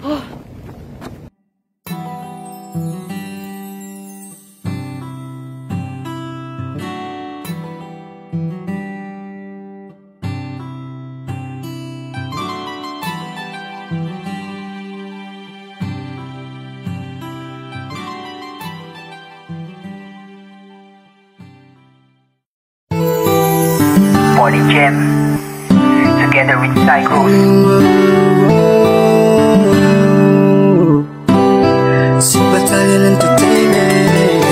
Body Jam together with Psychos. Si Battalion Entertainment,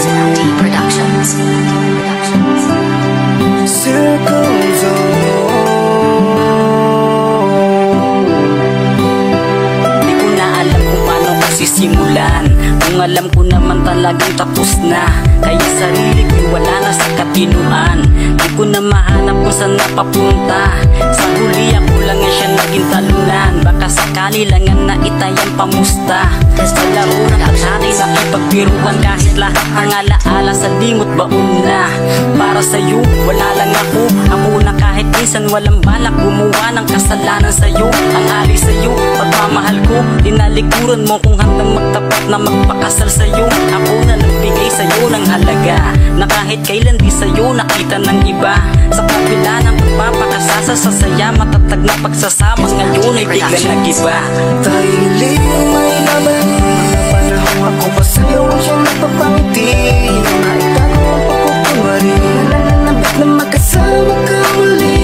Productions. Circle Zone. Di ko na alam kung paano ko sisimulan, kung alam ko naman talagang tapos na. Kaya sarili ko wala na sa katinuan. Di ko na mahanap kung saan napapunta. Sa huli ako lang nga siya naging talunan. Baka sakali lang nga na itayang pamusta. Sa laro ng pagsari na ipagbiruan, kahit lahat ang alaala sa limot baon na. Para sa'yo wala lang ako. Ako na kahit minsan walang balak gumawa ng kasalanan sa'yo. Ang ali sa'yo, pagmamahal ko, dinalikuran mo kung handang magtapat na magpakasal sa'yo. Ako na nagbigay sa'yo ng halaga, na kahit kailan di sa'yo nakita ng iba. Sa kabila ng pagpapakasasa sa saya, matatag na pagsasama ngayon ay biglang nag-iba. Tayo hindi may laban, mga panahon ako pa sa'yo ang siyang nagpapangiti. Naitago ang pagkukumari, nananabit na magkasama ka muli.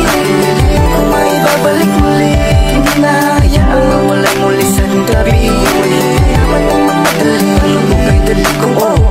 Tayo hindi ko may babalik muli, hindi na hayaan mawalay muli sa iyong tabi. Yaman ang magmadali, ano mo kay dali ko,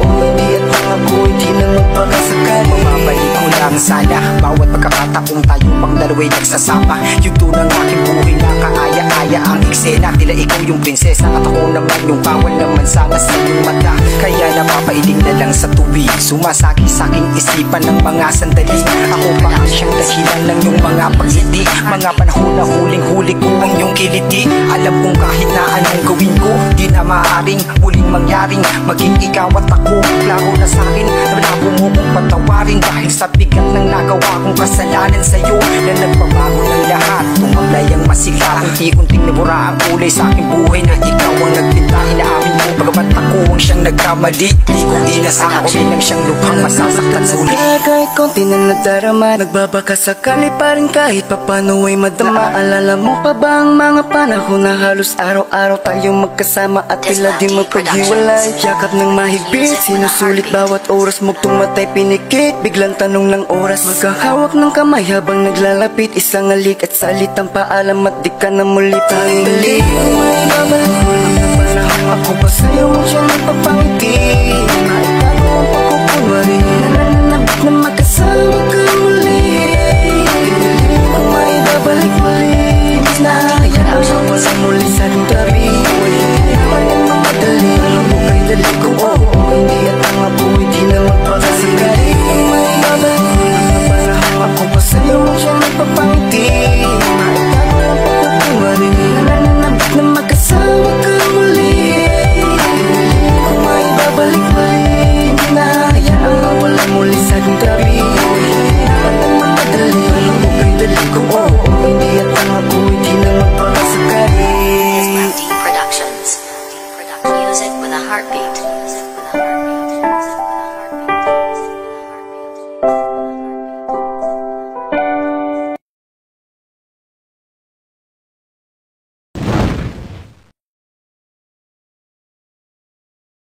hindi at ako hindi na magpakasakali. Bumabalik ko lang sana, bawat pagkakataong tayo pang dalawa'y nagsasama. Yung tunang aking buhay na kaaya-aya ang eksena. Tila ikaw yung prinsesa at ako naman yung bawal naman sana sa iyong mata. Kaya napapailing na lang sa tubig, sumasagi sa aking isipan ng mga sandali. Ako pa ang siyang dahilan ng iyong mga pagngiti, mga panahon na huling-huli ko ang iyong kiliti. Alam kong kahit na anong gawin ko, di na maaaring muling mangyaring maging ikaw at ako. Klaro na sa akin na malabo mo kong patawarin, dahil sa bigat ng nagawa kong kasalanan sa'yo na nagbabago ng lahat. Tumablay ang masigla, unti-unting nabura ang kulay sa aking buhay, na ikaw ang nagpinta. Inaamin mo bagamat ako ang siyang nagkamali. Di ko inasahan ko din ang siyang lukhang masasaktan sulit. Kahit konti na nadarama, nagbabaka sakali pa rin kahit papano ay madama. Alala mo pa ba ang mga panahon na halos araw-araw tayong magkasama at tila di magpaghiwalay? Yakap ng mahigpit, sinusulit bawat oras mo tumatay pinikit. Biglang tanong ng oras, magkahawak ng kamay habang naglalapit. Isang alik at salitang paalam at di ka na muli pahingli. May babalik mo ng panahon, ako pa sa'yo mo siyang nagpapangiti. Naitago ang pagkukumari, nananabit na magkasama ka muli. Hindi mo may babalik muli, na hayaan mo wala muli sa